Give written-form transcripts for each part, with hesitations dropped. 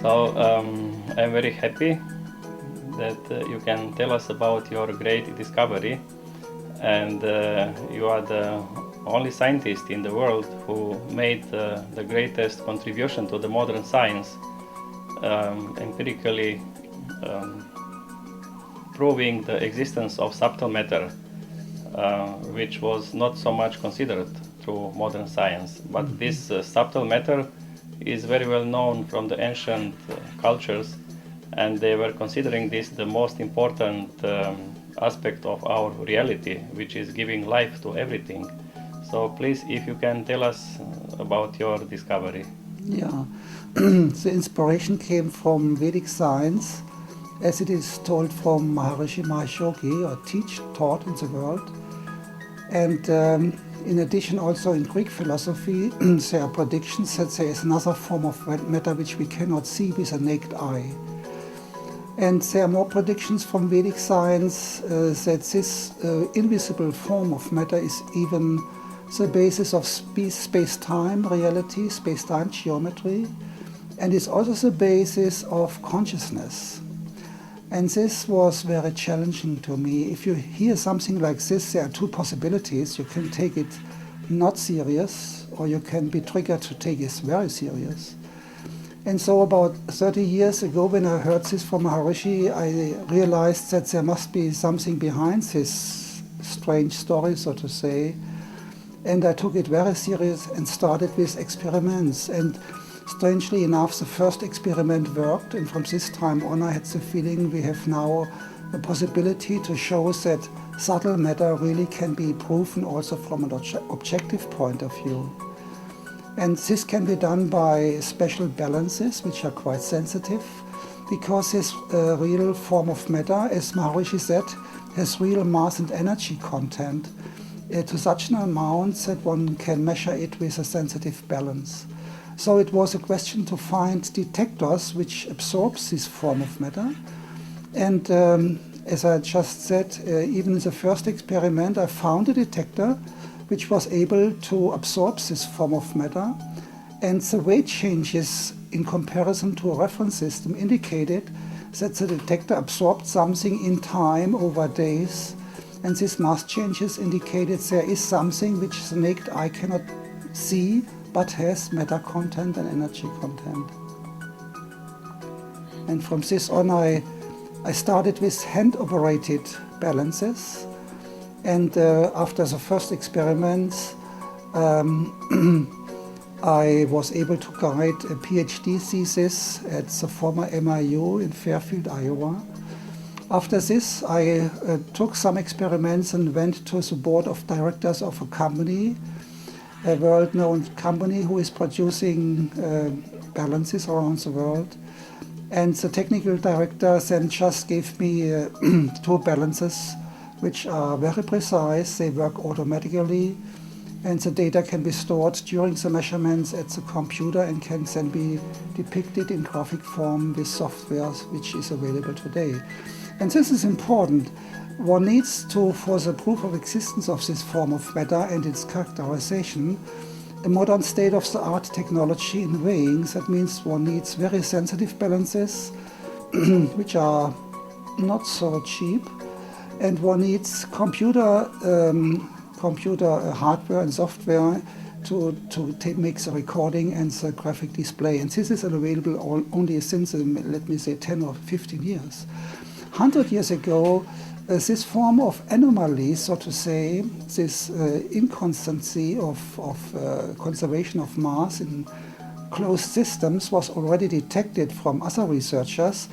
So I'm very happy that you can tell us about your great discovery, and you are the only scientist in the world who made the greatest contribution to the modern science, empirically proving the existence of subtle matter, which was not so much considered through modern science. But this subtle matter is very well known from the ancient cultures, and they were considering this the most important aspect of our reality, which is giving life to everything. So please, if you can tell us about your discovery. Yeah, the inspiration came from Vedic science, as it is told from Maharishi Mahesh, or taught in the world. And in addition, also in Greek philosophy, there are predictions that there is another form of matter which we cannot see with a naked eye. And there are more predictions from Vedic science that this invisible form of matter is even the basis of space-time reality, space-time geometry, and is also the basis of consciousness. And this was very challenging to me. If you hear something like this, there are two possibilities. You can take it not serious, or you can be triggered to take it very serious. And so about 30 years ago, when I heard this from Maharishi, I realized that there must be something behind this strange story, so to say. And I took it very serious and started with experiments. And strangely enough, the first experiment worked, and from this time on I had the feeling we have now the possibility to show that subtle matter really can be proven also from an objective point of view. And this can be done by special balances, which are quite sensitive, because this real form of matter, as Maharishi said, has real mass and energy content to such an amount that one can measure it with a sensitive balance. So it was a question to find detectors which absorbs this form of matter. And as I just said, even in the first experiment, I found a detector which was able to absorb this form of matter. And the weight changes in comparison to a reference system indicated that the detector absorbed something in time over days. And these mass changes indicated there is something which the naked eye cannot see, but has matter content and energy content. And from this on, I started with hand-operated balances. And after the first experiments, I was able to guide a PhD thesis at the former MIU in Fairfield, Iowa. After this, I took some experiments and went to the board of directors of a company, a world-known company who is producing balances around the world. And the technical director then just gave me two balances which are very precise. They work automatically, and the data can be stored during the measurements at the computer and can then be depicted in graphic form with software which is available today. And this is important. One needs to, for the proof of existence of this form of matter and its characterization, a modern state-of-the-art technology in weighing. That means one needs very sensitive balances, which are not so cheap, and one needs computer hardware and software to make the recording and the graphic display. And this is available only since, let me say, 10 or 15 years. 100 years ago, this form of anomaly, so to say, this inconstancy of conservation of mass in closed systems was already detected from other researchers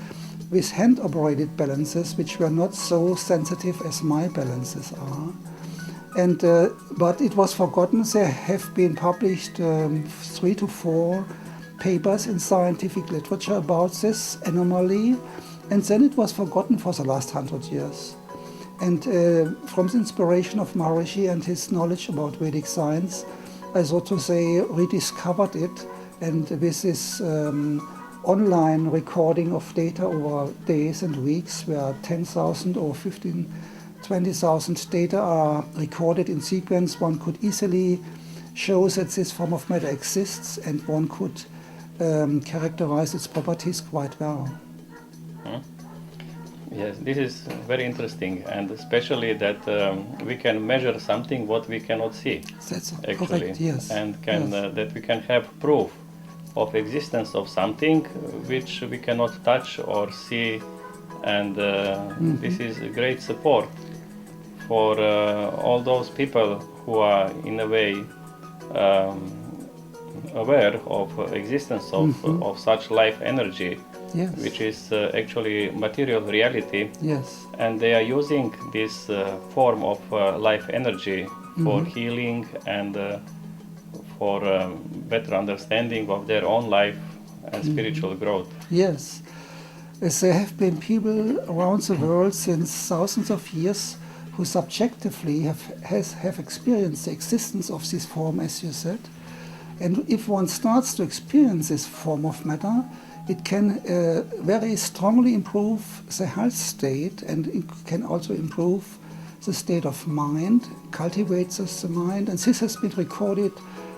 with hand-operated balances, which were not so sensitive as my balances are. And but it was forgotten. There have been published 3 to 4 papers in scientific literature about this anomaly, and then it was forgotten for the last 100 years. And from the inspiration of Maharishi and his knowledge about Vedic science, I, so to say, rediscovered it, and with this online recording of data over days and weeks, where 10,000 or 15 20,000 data are recorded in sequence, one could easily show that this form of matter exists, and one could characterize its properties quite well. Yes, this is very interesting, and especially that we can measure something what we cannot see. That's actually, correct, yes. and can Yes. that we can have proof of existence of something which we cannot touch or see, and this is a great support for all those people who are in a way aware of existence of such life energy, Yes. which is actually material reality, Yes. and they are using this form of life energy for healing and for better understanding of their own life and spiritual growth. Yes. As there have been people around the world since thousands of years who subjectively have experienced the existence of this form, as you said. And if one starts to experience this form of matter, it can very strongly improve the health state, and it can also improve the state of mind, cultivates the mind, and this has been recorded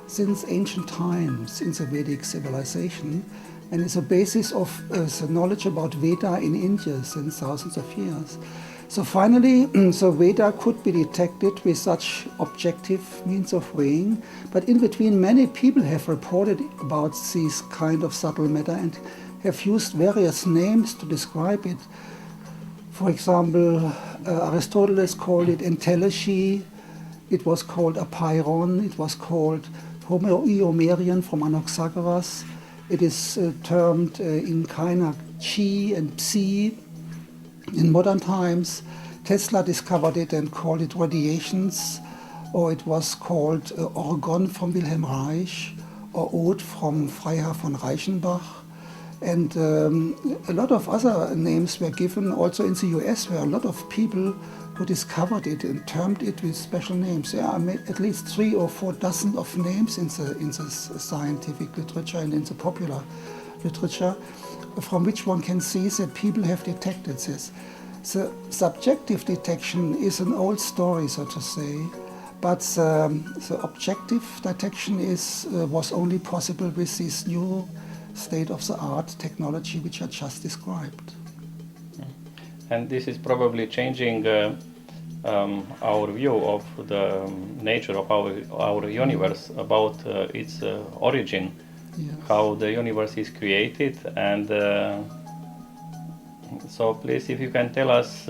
since ancient times in the Vedic civilization, and is a basis of the knowledge about Veda in India since thousands of years. So finally, so Veda could be detected with such objective means of weighing, but in between many people have reported about these kind of subtle matter and have used various names to describe it. For example, Aristotle called it entelechy, it was called apeiron, it was called homoiomerion from Anaxagoras, it is termed in Kaina chi and psi. In modern times, Tesla discovered it and called it radiations, or it was called Orgon from Wilhelm Reich, or Ode from Freiherr von Reichenbach. And a lot of other names were given also in the US, where a lot of people who discovered it and termed it with special names. There are at least 3 or 4 dozen of names in the scientific literature and in the popular literature, from which one can see that people have detected this. The subjective detection is an old story, so to say, but the objective detection was only possible with this new state-of-the-art technology which I just described. And this is probably changing our view of the nature of our universe, about its origin. Yes. How the universe is created, and so please, if you can tell us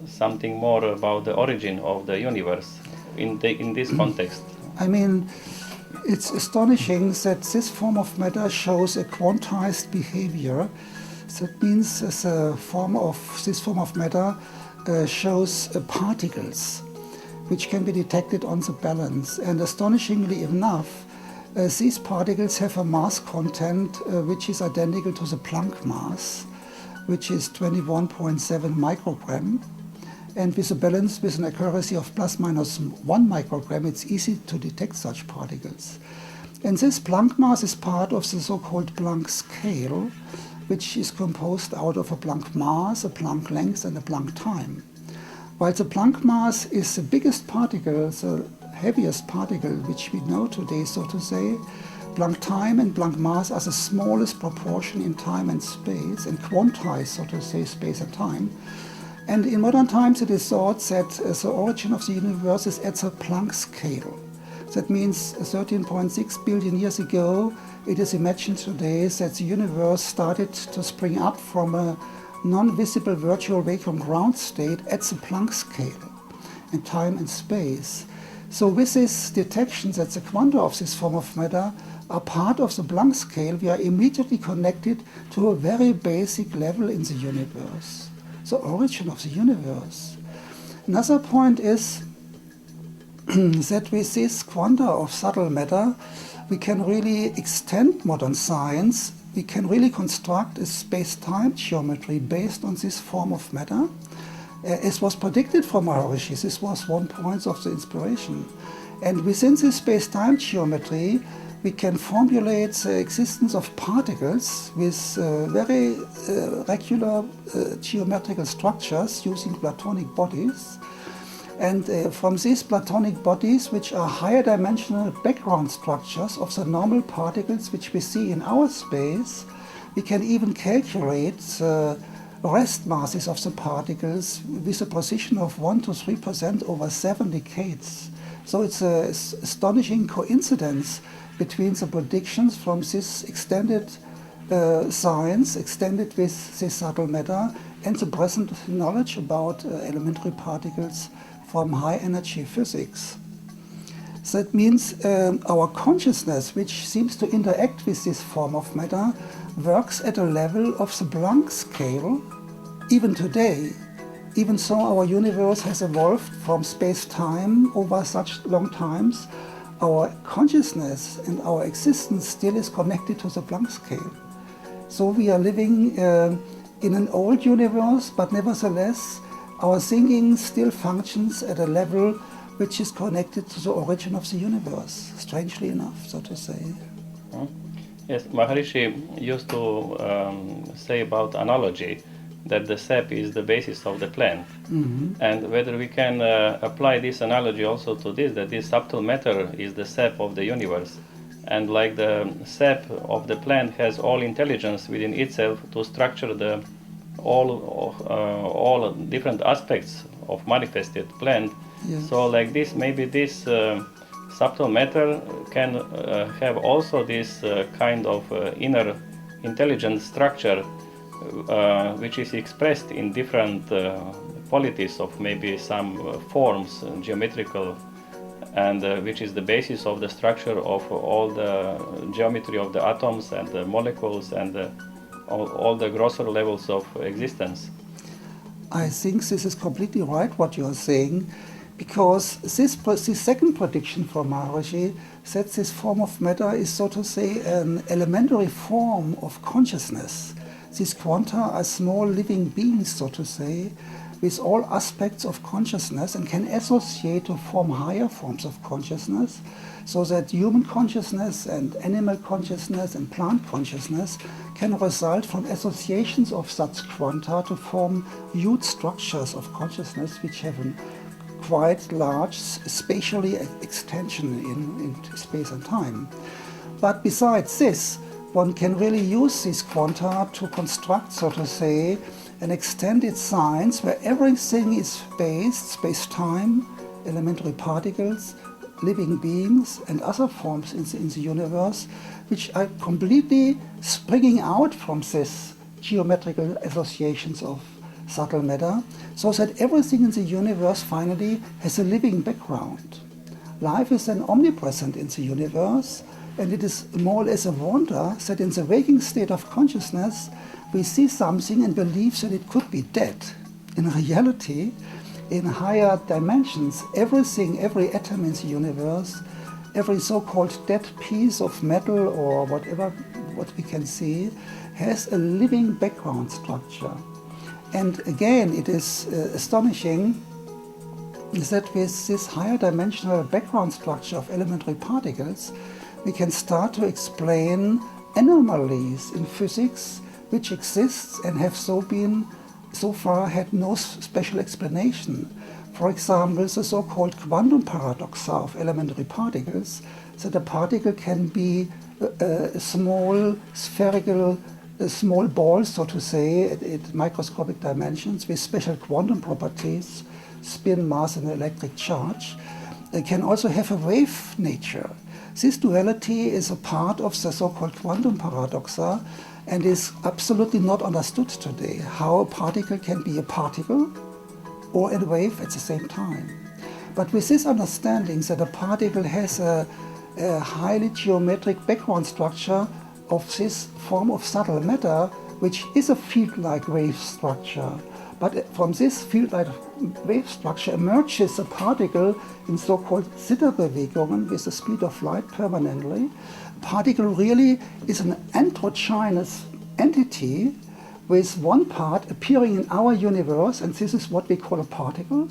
something more about the origin of the universe in this context. I mean, it's astonishing that this form of matter shows a quantized behavior. That means this form of matter shows particles which can be detected on the balance, and astonishingly enough, these particles have a mass content which is identical to the Planck mass, which is 21.7 microgram. And with a balance with an accuracy of plus minus 1 microgram, it's easy to detect such particles. And this Planck mass is part of the so-called Planck scale, which is composed out of a Planck mass, a Planck length, and a Planck time. While the Planck mass is the biggest particle, the heaviest particle which we know today, so to say, Planck time and Planck mass are the smallest proportion in time and space, and quantized, so to say, space and time. And in modern times it is thought that the origin of the universe is at the Planck scale. That means 13.6 billion years ago, it is imagined today that the universe started to spring up from a non-visible virtual vacuum ground state at the Planck scale in time and space. So with this detection that the quanta of this form of matter are part of the Planck scale, we are immediately connected to a very basic level in the universe, the origin of the universe. Another point is that with this quanta of subtle matter, we can really extend modern science. We can really construct a space-time geometry based on this form of matter. As was predicted from Maharishi, this was one point of the inspiration. And within this space-time geometry, we can formulate the existence of particles with very regular geometrical structures using Platonic bodies. And from these Platonic bodies, which are higher dimensional background structures of the normal particles which we see in our space, we can even calculate the rest masses of the particles with a precision of 1 to 3% over 7 decades. So it's an astonishing coincidence between the predictions from this extended science, extended with this subtle matter, and the present knowledge about elementary particles from high energy physics. So that means our consciousness, which seems to interact with this form of matter, works at a level of the Planck scale, even today. Even so, our universe has evolved from space-time over such long times. Our consciousness and our existence still is connected to the Planck scale. So we are living in an old universe, but nevertheless, our thinking still functions at a level which is connected to the origin of the universe, strangely enough, so to say. Yes, Maharishi used to say about analogy, that the sap is the basis of the plant. And whether we can apply this analogy also to this, that this subtle matter is the sap of the universe. And like the sap of the plant has all intelligence within itself to structure the all different aspects of manifested plant. Yes. So like this, maybe this subtle matter can have also this kind of inner intelligent structure which is expressed in different qualities of maybe some forms, geometrical, and which is the basis of the structure of all the geometry of the atoms and the molecules and all the grosser levels of existence. I think this is completely right what you are saying, because this second prediction from Maharishi said this form of matter is, so to say, an elementary form of consciousness. These quanta are small living beings, so to say, with all aspects of consciousness and can associate to form higher forms of consciousness, so that human consciousness and animal consciousness and plant consciousness can result from associations of such quanta to form huge structures of consciousness which have a quite large spatially extension in space and time. But besides this, one can really use these quanta to construct, so to say, an extended science where everything is based, space-time, elementary particles, living beings and other forms in the universe, which are completely springing out from this geometrical associations of subtle matter, so that everything in the universe finally has a living background. Life is then omnipresent in the universe, and it is more or less a wonder that in the waking state of consciousness we see something and believe that it could be dead. In reality, in higher dimensions, everything, every atom in the universe, every so-called dead piece of metal or whatever what we can see, has a living background structure. And again, it is astonishing that with this higher dimensional background structure of elementary particles, we can start to explain anomalies in physics which exists and have so far had no special explanation. For example, the so-called quantum paradox of elementary particles, that a particle can be a small spherical, a small ball, so to say, at microscopic dimensions with special quantum properties, spin, mass and electric charge. It can also have a wave nature. This duality is a part of the so-called quantum paradoxa and is absolutely not understood today, how a particle can be a particle or a wave at the same time. But with this understanding that a particle has a highly geometric background structure of this form of subtle matter, which is a field-like wave structure, but from this field-like wave structure emerges a particle in so-called Zitterbewegungen with the speed of light permanently. Particle really is an androgynous entity with one part appearing in our universe, and this is what we call a particle,